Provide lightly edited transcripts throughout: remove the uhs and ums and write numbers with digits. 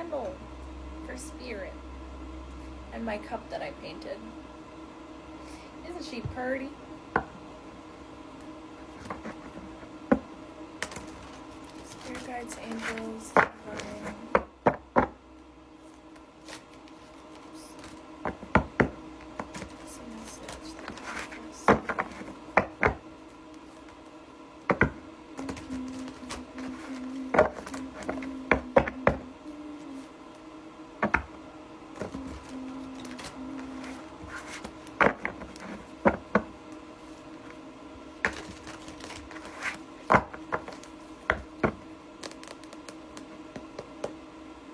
candle for spirit. And my cup that I painted. Isn't she pretty? Spirit guides, angels, divine.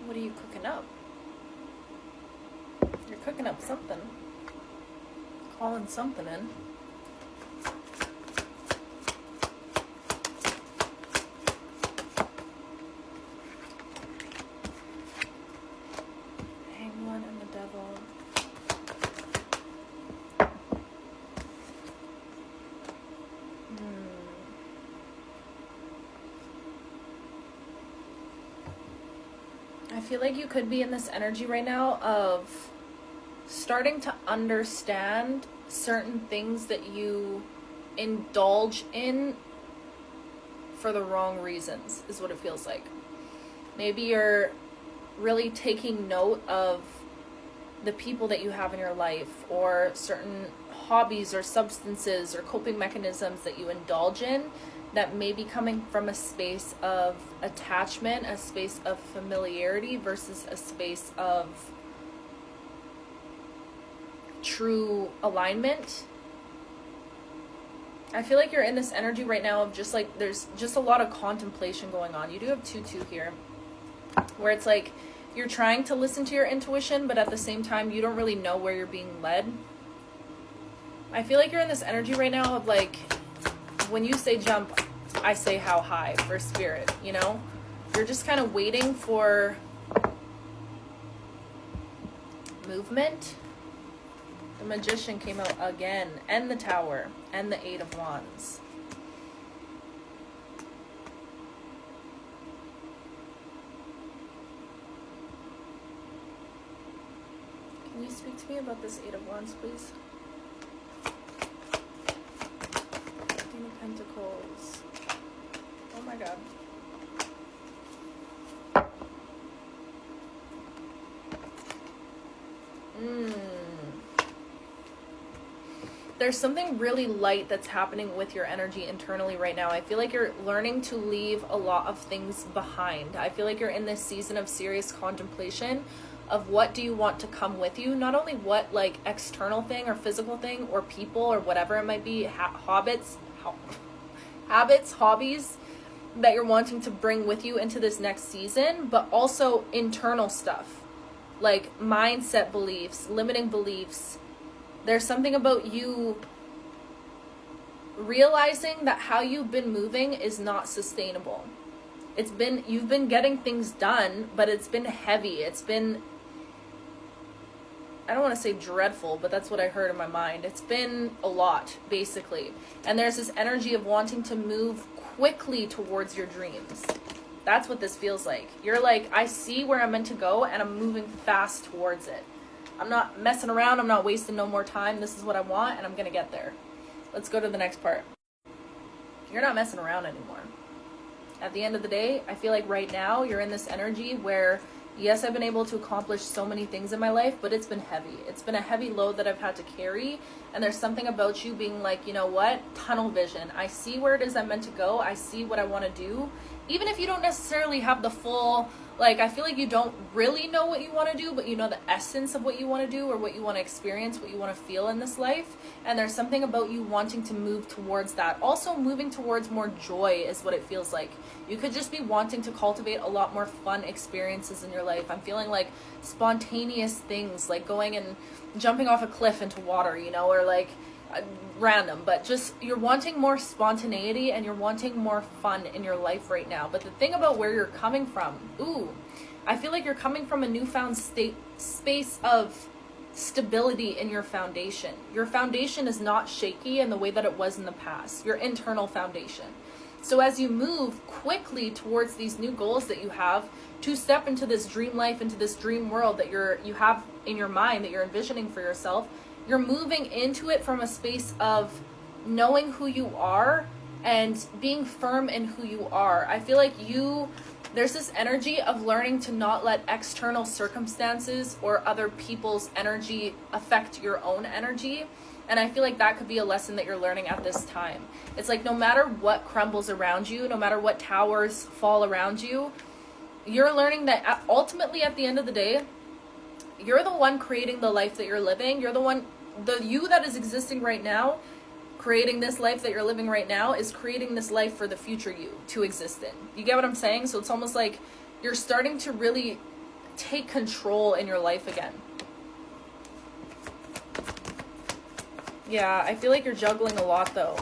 What are you cooking up? You're cooking up something. Calling something in. Hangman and the devil. I feel like you could be in this energy right now of starting to understand certain things that you indulge in for the wrong reasons, is what it feels like. Maybe you're really taking note of the people that you have in your life, or certain hobbies or substances or coping mechanisms that you indulge in that may be coming from a space of attachment, a space of familiarity versus a space of true alignment. I feel like you're in this energy right now of just like, there's just a lot of contemplation going on. You do have 2-2 here, where it's like you're trying to listen to your intuition, but at the same time, you don't really know where you're being led. I feel like you're in this energy right now of like, when you say jump, I say how high for spirit, you know? You're just kind of waiting for movement. The Magician came out again, and the Tower, and the Eight of Wands. Can you speak to me about this Eight of Wands, please? Queen of Pentacles. Oh my God. There's something really light that's happening with your energy internally right now. I feel like you're learning to leave a lot of things behind. I feel like you're in this season of serious contemplation of what do you want to come with you. Not only what like external thing or physical thing or people or whatever it might be, habits, hobbies that you're wanting to bring with you into this next season, but also internal stuff like mindset beliefs, limiting beliefs. There's something about you realizing that how you've been moving is not sustainable. You've been getting things done, but it's been heavy. It's been, I don't want to say dreadful, but that's what I heard in my mind. It's been a lot, basically. And there's this energy of wanting to move quickly towards your dreams. That's what this feels like. You're like, I see where I'm meant to go and I'm moving fast towards it. I'm not messing around. I'm not wasting no more time. This is what I want and I'm going to get there. Let's go to the next part. You're not messing around anymore. At the end of the day, I feel like right now you're in this energy where, yes, I've been able to accomplish so many things in my life, but it's been heavy. It's been a heavy load that I've had to carry. And there's something about you being like, you know what? Tunnel vision. I see where it is I'm meant to go. I see what I want to do. Even if you don't necessarily have the full, like, I feel like you don't really know what you want to do, but you know the essence of what you want to do or what you want to experience, what you want to feel in this life. And there's something about you wanting to move towards that. Also moving towards more joy is what it feels like. You could just be wanting to cultivate a lot more fun experiences in your life. I'm feeling like spontaneous things, like going and jumping off a cliff into water, you know, or like random, but just you're wanting more spontaneity and you're wanting more fun in your life right now. But the thing about where you're coming from, I feel like you're coming from a newfound space of stability in your foundation. Your foundation is not shaky in the way that it was in the past. Your internal foundation. So as you move quickly towards these new goals that you have, to step into this dream life, into this dream world that you have in your mind, that you're envisioning for yourself, you're moving into it from a space of knowing who you are and being firm in who you are. I feel like there's this energy of learning to not let external circumstances or other people's energy affect your own energy. And I feel like that could be a lesson that you're learning at this time. It's like no matter what crumbles around you, no matter what towers fall around you, you're learning that ultimately at the end of the day, you're the one creating the life that you're living. You're the you that is existing right now, creating this life that you're living right now, is creating this life for the future you to exist in. You get what I'm saying? So it's almost like you're starting to really take control in your life again. Yeah, I feel like you're juggling a lot though.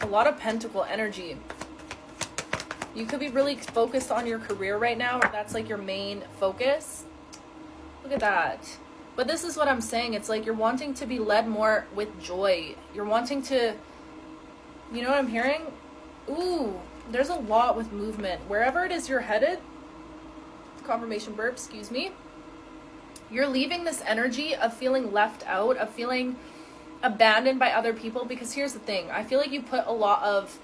A lot of pentacle energy. You could be really focused on your career right now, or that's like your main focus. Look at that. But this is what I'm saying. It's like you're wanting to be led more with joy. You're wanting to, you know what I'm hearing? Ooh, there's a lot with movement. Wherever it is you're headed, confirmation burp, excuse me. You're leaving this energy of feeling left out, of feeling abandoned by other people. Because here's the thing. I feel like you put a lot of,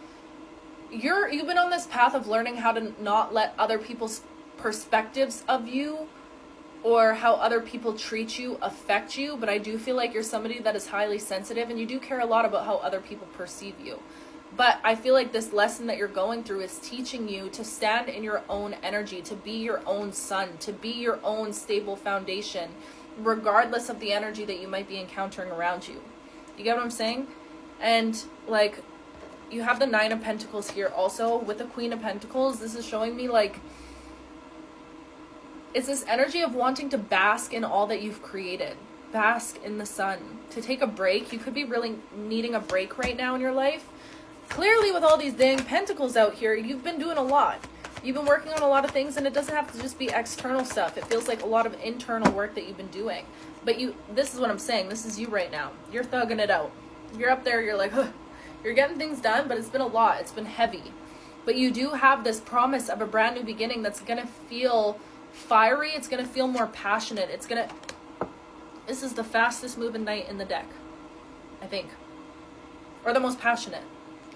you've been on this path of learning how to not let other people's perspectives of you or how other people treat you affect you. But I do feel like you're somebody that is highly sensitive and you do care a lot about how other people perceive you. But I feel like this lesson that you're going through is teaching you to stand in your own energy, to be your own sun, to be your own stable foundation, regardless of the energy that you might be encountering around you. You get what I'm saying? And like, you have the Nine of Pentacles here also with the Queen of Pentacles. This is showing me like, it's this energy of wanting to bask in all that you've created. Bask in the sun. To take a break. You could be really needing a break right now in your life. Clearly with all these dang pentacles out here, you've been doing a lot. You've been working on a lot of things, and it doesn't have to just be external stuff. It feels like a lot of internal work that you've been doing. But this is what I'm saying. This is you right now. You're thugging it out. You're up there, you're like, huh. You're getting things done, but it's been a lot. It's been heavy. But you do have this promise of a brand new beginning that's going to feel fiery. It's going to feel more passionate. This is the fastest moving knight in the deck, I think. Or the most passionate.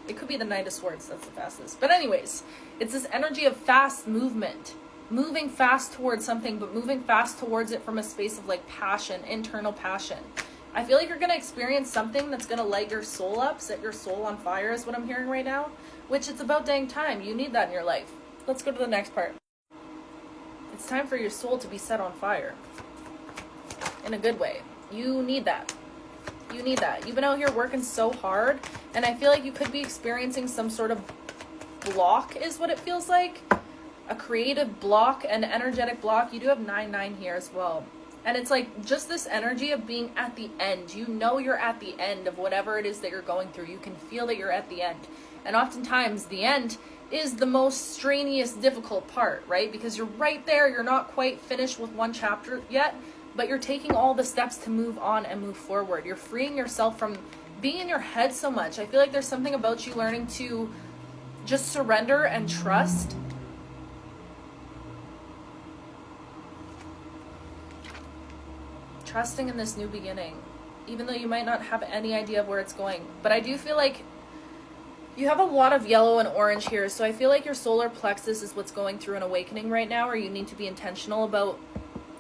It could be the Knight of Swords. That's the fastest. But anyways, it's this energy of fast movement. Moving fast towards something, but moving fast towards it from a space of like passion, internal passion. I feel like you're going to experience something that's going to light your soul up, set your soul on fire is what I'm hearing right now. Which it's about dang time. You need that in your life. Let's go to the next part. It's time for your soul to be set on fire. In a good way. You need that. You need that. You've been out here working so hard, and I feel like you could be experiencing some sort of block is what it feels like. A creative block, an energetic block. You do have 9-9 here as well. And it's like just this energy of being at the end. You know you're at the end of whatever it is that you're going through. You can feel that you're at the end. And oftentimes the end is the most strenuous, difficult part, right? Because you're right there. You're not quite finished with one chapter yet. But you're taking all the steps to move on and move forward. You're freeing yourself from being in your head so much. I feel like there's something about you learning to just surrender and trust. Trusting in this new beginning. Even though you might not have any idea of where it's going. But I do feel like you have a lot of yellow and orange here. So I feel like your solar plexus is what's going through an awakening right now. Or you need to be intentional about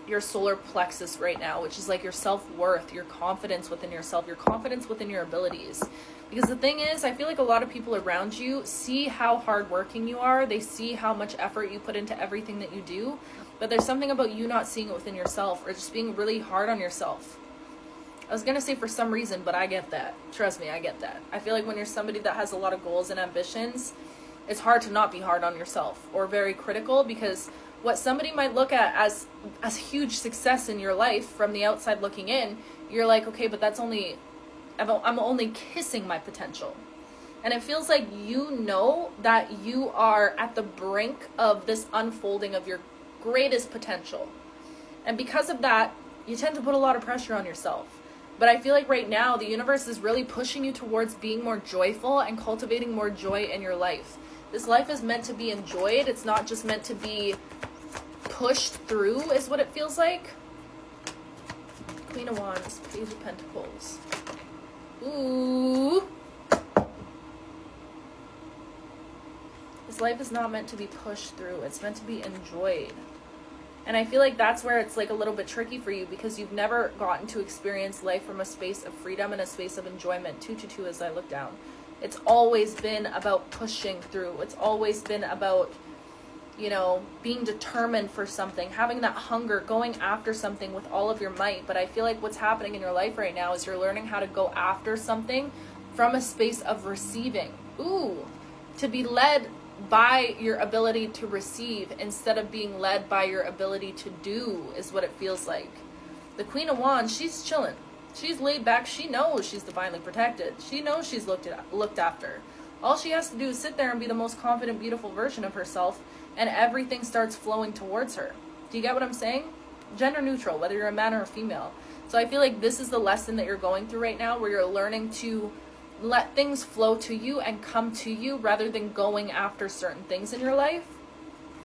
your solar plexus right now, which is like your self-worth, your confidence within yourself, your confidence within your abilities. Because the thing is, I feel like a lot of people around you see how hardworking you are. They see how much effort you put into everything that you do. But there's something about you not seeing it within yourself, or just being really hard on yourself. I was going to say for some reason, but I get that. Trust me, I get that. I feel like when you're somebody that has a lot of goals and ambitions, it's hard to not be hard on yourself or very critical, because what somebody might look at as huge success in your life from the outside looking in, you're like, okay, but I'm only kissing my potential. And it feels like you know that you are at the brink of this unfolding of your greatest potential. And because of that, you tend to put a lot of pressure on yourself. But I feel like right now, the universe is really pushing you towards being more joyful and cultivating more joy in your life. This life is meant to be enjoyed. It's not just meant to be pushed through, is what it feels like. Queen of Wands, Page of Pentacles. Ooh. This life is not meant to be pushed through. It's meant to be enjoyed. And I feel like that's where it's like a little bit tricky for you, because you've never gotten to experience life from a space of freedom and a space of enjoyment. 222 as I look down. It's always been about pushing through. It's always been about, you know, being determined for something, having that hunger, going after something with all of your might. But I feel like what's happening in your life right now is you're learning how to go after something from a space of receiving. Ooh, to be led by your ability to receive instead of being led by your ability to do, is what it feels like. The Queen of Wands, she's chilling. She's laid back. She knows she's divinely protected. She knows she's looked after. All she has to do is sit there and be the most confident, beautiful version of herself, and everything starts flowing towards her. Do you get what I'm saying? Gender neutral, whether you're a man or a female. So I feel like this is the lesson that you're going through right now, where you're learning to let things flow to you and come to you rather than going after certain things in your life.